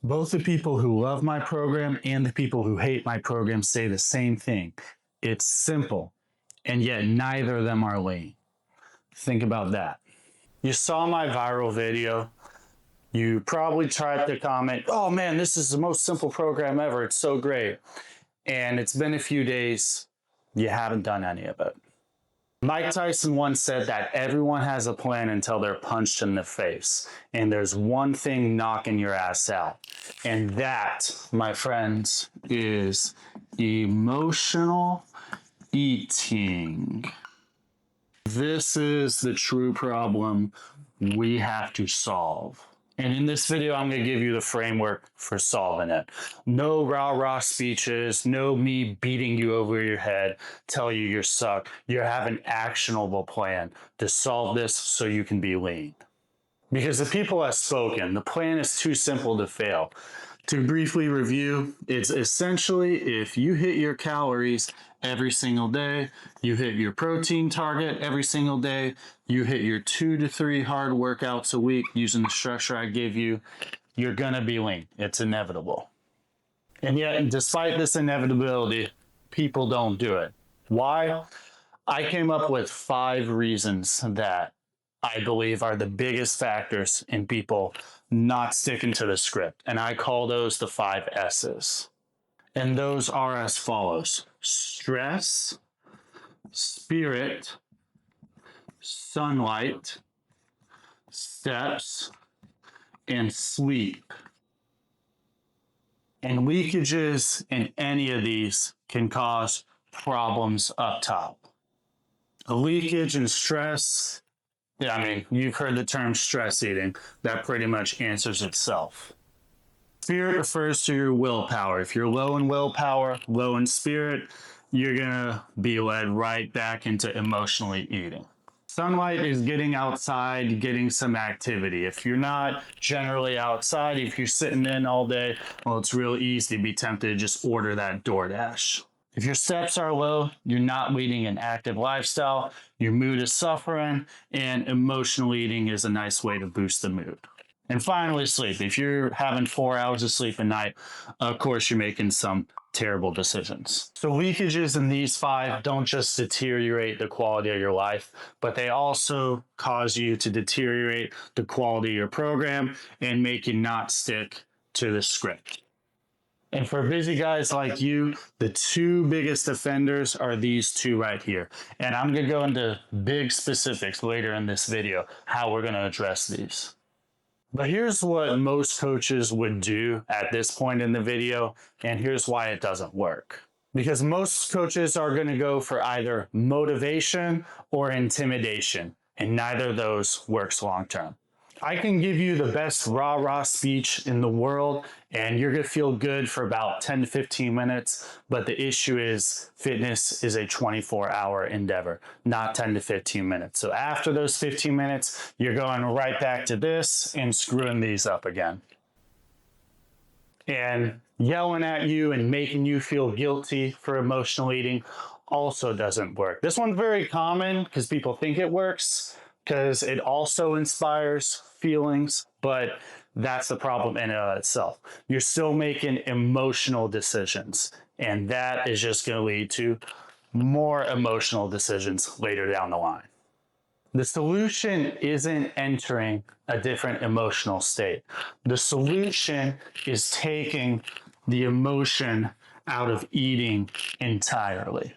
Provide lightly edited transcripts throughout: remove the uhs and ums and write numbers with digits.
Both the people who love my program and the people who hate my program say the same thing. It's simple, and yet neither of them are lean. Think about that. You saw my viral video. You probably tried to comment, oh man, this is the most simple program ever. It's so great. And it's been a few days. You haven't done any of it. Mike Tyson once said that everyone has a plan until they're punched in the face. And there's one thing knocking your ass out. And that, my friends, is emotional eating. This is the true problem we have to solve. And in this video, I'm going to give you the framework for solving it. No rah-rah speeches, no me beating you over your head, tell you you suck. You have an actionable plan to solve this so you can be lean. Because the people have spoken, the plan is too simple to fail. To briefly review, it's essentially if you hit your calories every single day, you hit your protein target every single day, you hit your 2 to 3 hard workouts a week using the structure I gave you, you're gonna be lean. It's inevitable. And yet, despite this inevitability, people don't do it. Why? I came up with 5 reasons that I believe are the biggest factors in people not sticking to the script. And I call those the 5 S's. And those are as follows: stress, spirit, sunlight, steps, and sleep. And leakages in any of these can cause problems up top. A leakage in stress, yeah, I mean, you've heard the term stress eating. That pretty much answers itself. Spirit refers to your willpower. If you're low in willpower, low in spirit, you're gonna be led right back into emotionally eating. Sunlight is getting outside, getting some activity. If you're not generally outside, if you're sitting in all day, well, it's real easy to be tempted to just order that DoorDash. If your steps are low, you're not leading an active lifestyle, your mood is suffering, and emotional eating is a nice way to boost the mood. And finally, sleep. If you're having 4 hours of sleep a night, of course, you're making some terrible decisions. So leakages in these 5 don't just deteriorate the quality of your life, but they also cause you to deteriorate the quality of your program and make you not stick to the script. And for busy guys like you, the 2 biggest offenders are these 2 right here. And I'm going to go into big specifics later in this video, how we're going to address these. But here's what most coaches would do at this point in the video, and here's why it doesn't work. Because most coaches are going to go for either motivation or intimidation, and neither of those works long term. I can give you the best rah-rah speech in the world, and you're going to feel good for about 10 to 15 minutes. But the issue is fitness is a 24-hour endeavor, not 10 to 15 minutes. So after those 15 minutes, you're going right back to this and screwing these up again. And yelling at you and making you feel guilty for emotional eating also doesn't work. This one's very common because people think it works, because it also inspires feelings, but that's the problem in and of itself. You're still making emotional decisions, and that is just going to lead to more emotional decisions later down the line. The solution isn't entering a different emotional state. The solution is taking the emotion out of eating entirely.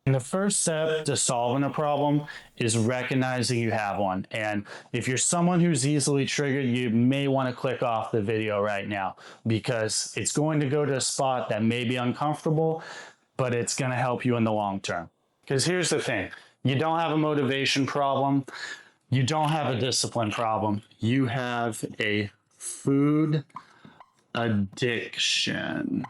And the first step to solving a problem is recognizing you have one. And if you're someone who's easily triggered, you may want to click off the video right now, because it's going to go to a spot that may be uncomfortable, but it's going to help you in the long term. Because here's the thing, you don't have a motivation problem. You don't have a discipline problem. You have a food addiction.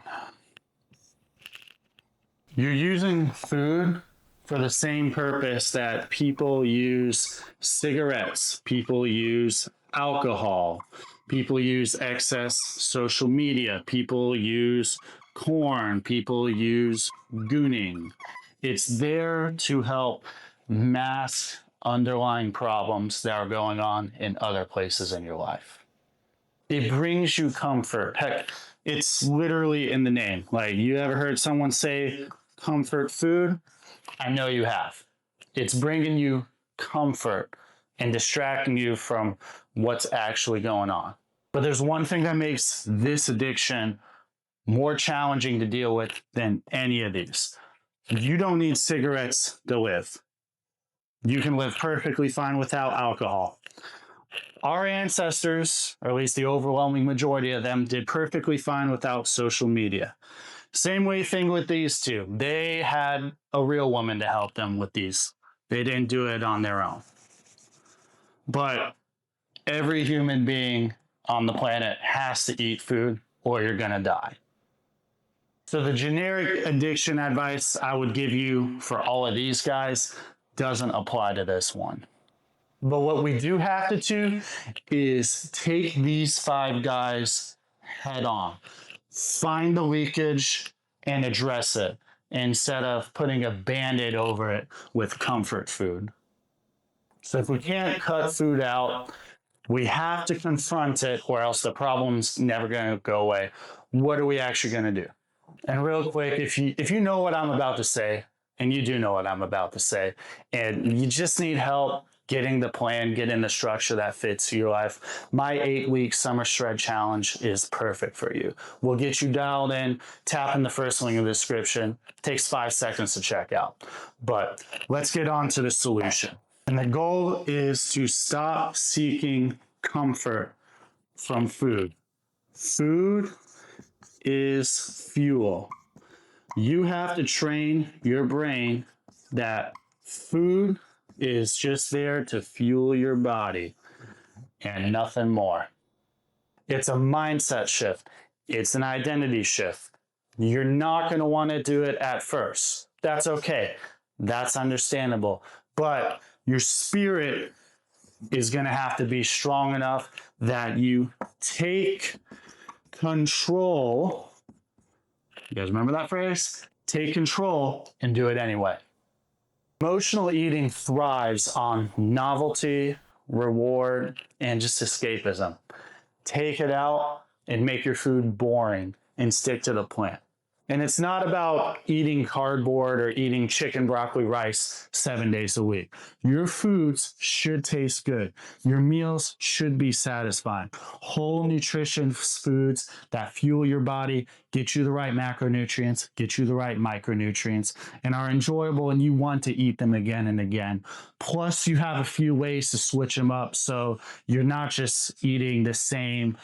You're using food for the same purpose that people use cigarettes, people use alcohol, people use excess social media, people use corn, people use gooning. It's there to help mask underlying problems that are going on in other places in your life. It brings you comfort. Heck, it's literally in the name. Like, you ever heard someone say comfort food? I know you have. It's bringing you comfort and distracting you from what's actually going on. But there's one thing that makes this addiction more challenging to deal with than any of these. You don't need cigarettes to live. You can live perfectly fine without alcohol. Our ancestors, or at least the overwhelming majority of them, did perfectly fine without social media. Same way thing with these two. They had a real woman to help them with these. They didn't do it on their own. But every human being on the planet has to eat food or you're gonna die. So the generic addiction advice I would give you for all of these guys doesn't apply to this one. But what we do have to do is take these 5 guys head on. Find the leakage and address it instead of putting a band-aid over it with comfort food. So if we can't cut food out, we have to confront it or else the problem's never going to go away. What are we actually going to do? And real quick, if you know what I'm about to say, and you do know what I'm about to say, and you just need help getting the plan, getting the structure that fits your life, my 8-week summer shred challenge is perfect for you. We'll get you dialed in, tap in the first link in the description. It takes 5 seconds to check out. But let's get on to the solution. And the goal is to stop seeking comfort from food. Food is fuel. You have to train your brain that food is just there to fuel your body and nothing more. It's a mindset shift. It's an identity shift. You're not going to want to do it at first. That's okay. That's understandable. But your spirit is going to have to be strong enough that you take control. You guys remember that phrase? Take control and do it anyway. Emotional eating thrives on novelty, reward, and just escapism. Take it out and make your food boring and stick to the plan. And it's not about eating cardboard or eating chicken, broccoli, rice 7 days a week. Your foods should taste good. Your meals should be satisfying. Whole nutrition foods that fuel your body, get you the right macronutrients, get you the right micronutrients, and are enjoyable and you want to eat them again and again. Plus, you have a few ways to switch them up so you're not just eating the same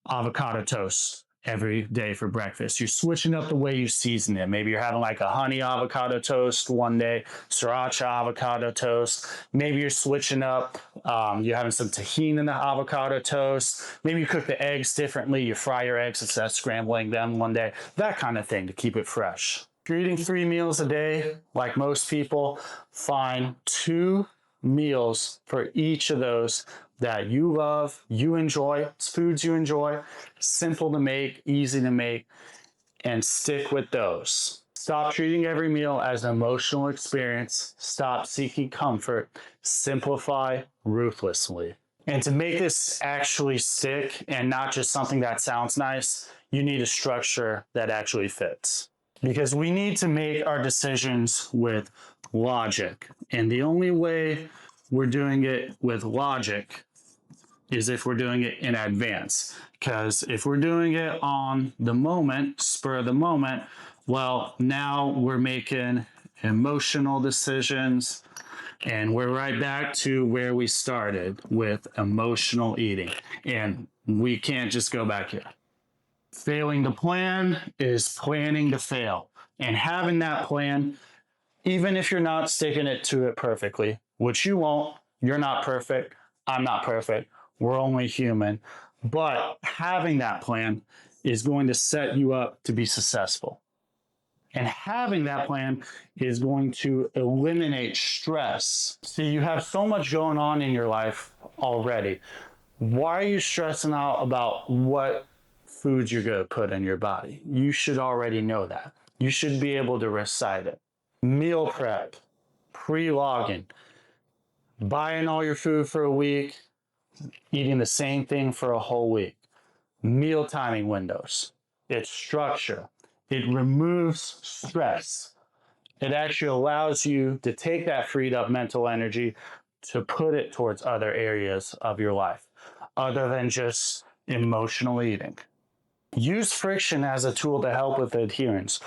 avocado toast every day for breakfast. You're switching up the way you season it. Maybe you're having like a honey avocado toast one day, sriracha avocado toast. Maybe you're switching up, you're having some tahini in the avocado toast. Maybe you cook the eggs differently. You fry your eggs instead of scrambling them one day. That kind of thing to keep it fresh. If you're eating 3 meals a day, like most people, find 2 meals for each of those that you love, you enjoy, foods you enjoy, simple to make, easy to make, and stick with those. Stop treating every meal as an emotional experience. Stop seeking comfort. Simplify ruthlessly. And to make this actually stick and not just something that sounds nice, you need a structure that actually fits. Because we need to make our decisions with logic. And the only way we're doing it with logic is if we're doing it in advance. Because if we're doing it on the moment, spur of the moment, well, now we're making emotional decisions and we're right back to where we started with emotional eating. And we can't just go back here. Failing to plan is planning to fail. And having that plan, even if you're not sticking it to it perfectly, which you won't, you're not perfect, I'm not perfect, we're only human. But having that plan is going to set you up to be successful. And having that plan is going to eliminate stress. See, you have so much going on in your life already. Why are you stressing out about what foods you're going to put in your body? You should already know that. You should be able to recite it. Meal prep, pre-logging, buying all your food for a week, eating the same thing for a whole week. meal timing windows. It's structure. It removes stress. It actually allows you to take that freed up mental energy to put it towards other areas of your life, other than just emotional eating. Use friction as a tool to help with adherence.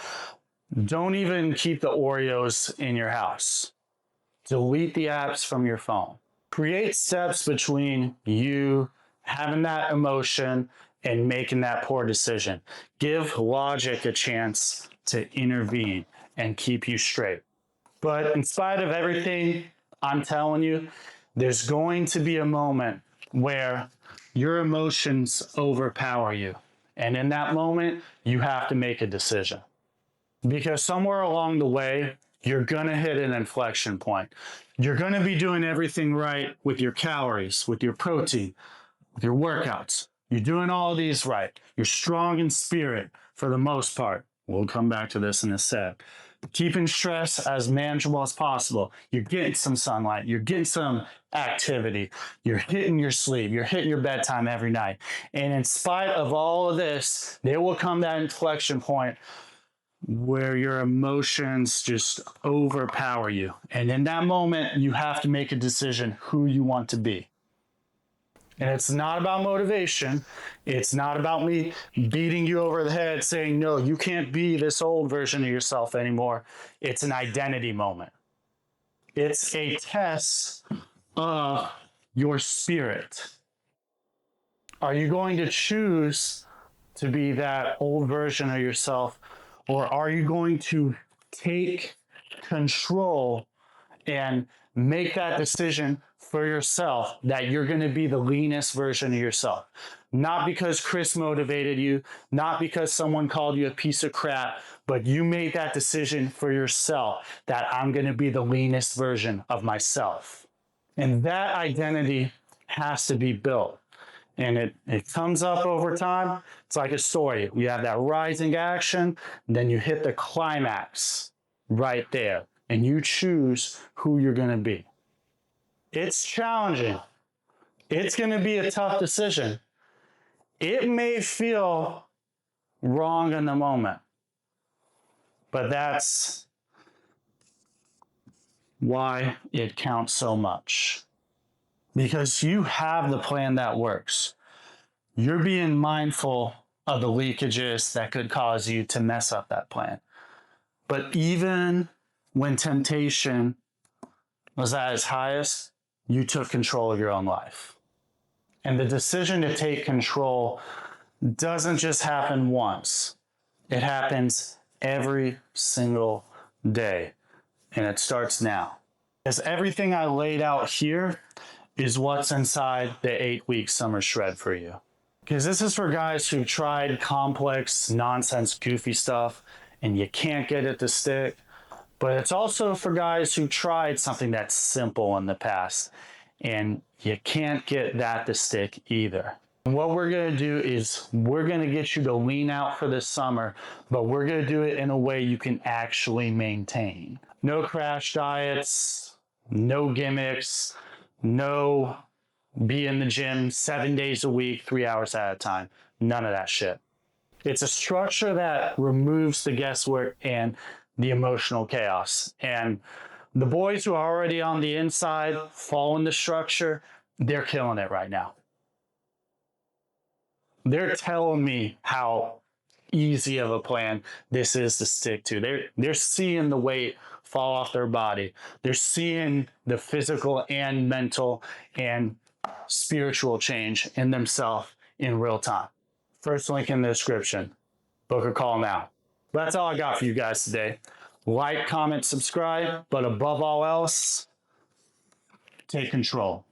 Don't even keep the Oreos in your house. Delete the apps from your phone. Create steps between you having that emotion and making that poor decision. Give logic a chance to intervene and keep you straight. But in spite of everything I'm telling you, there's going to be a moment where your emotions overpower you. And in that moment, you have to make a decision. Because somewhere along the way, you're going to hit an inflection point. You're going to be doing everything right with your calories, with your protein, with your workouts. You're doing all of these right. You're strong in spirit for the most part. We'll come back to this in a sec. Keeping stress as manageable as possible. You're getting some sunlight. You're getting some activity. You're hitting your sleep. You're hitting your bedtime every night. And in spite of all of this, there will come that inflection point where your emotions just overpower you. And in that moment, you have to make a decision who you want to be. And it's not about motivation. It's not about me beating you over the head saying, no, you can't be this old version of yourself anymore. It's an identity moment. It's a test of your spirit. Are you going to choose to be that old version of yourself, or are you going to take control and make that decision for yourself that you're going to be the leanest version of yourself? Not because Chris motivated you, not because someone called you a piece of crap, but you made that decision for yourself that I'm going to be the leanest version of myself. And that identity has to be built. And it comes up over time. It's like a story. You have that rising action, then you hit the climax right there, and you choose who you're going to be. It's challenging. It's going to be a tough decision. It may feel wrong in the moment, but that's why it counts so much. Because you have the plan that works. You're being mindful of the leakages that could cause you to mess up that plan. But even when temptation was at its highest, you took control of your own life. And the decision to take control doesn't just happen once. It happens every single day. And it starts now. Because everything I laid out here is what's inside the 8-week summer shred for you. Because this is for guys who've tried complex, nonsense, goofy stuff, and you can't get it to stick. But it's also for guys who tried something that's simple in the past, and you can't get that to stick either. And what we're going to do is we're going to get you to lean out for this summer, but we're going to do it in a way you can actually maintain. No crash diets, no gimmicks, no be in the gym 7 days a week, 3 hours at a time. None of that shit. It's a structure that removes the guesswork and the emotional chaos. And the boys who are already on the inside, following the structure, they're killing it right now. They're telling me how easy of a plan this is to stick to. They're seeing the weight fall off their body. They're seeing the physical and mental and spiritual change in themselves in real time. First link in the description. Book a call now. That's all I got for you guys today. Like, comment, subscribe, but above all else, take control.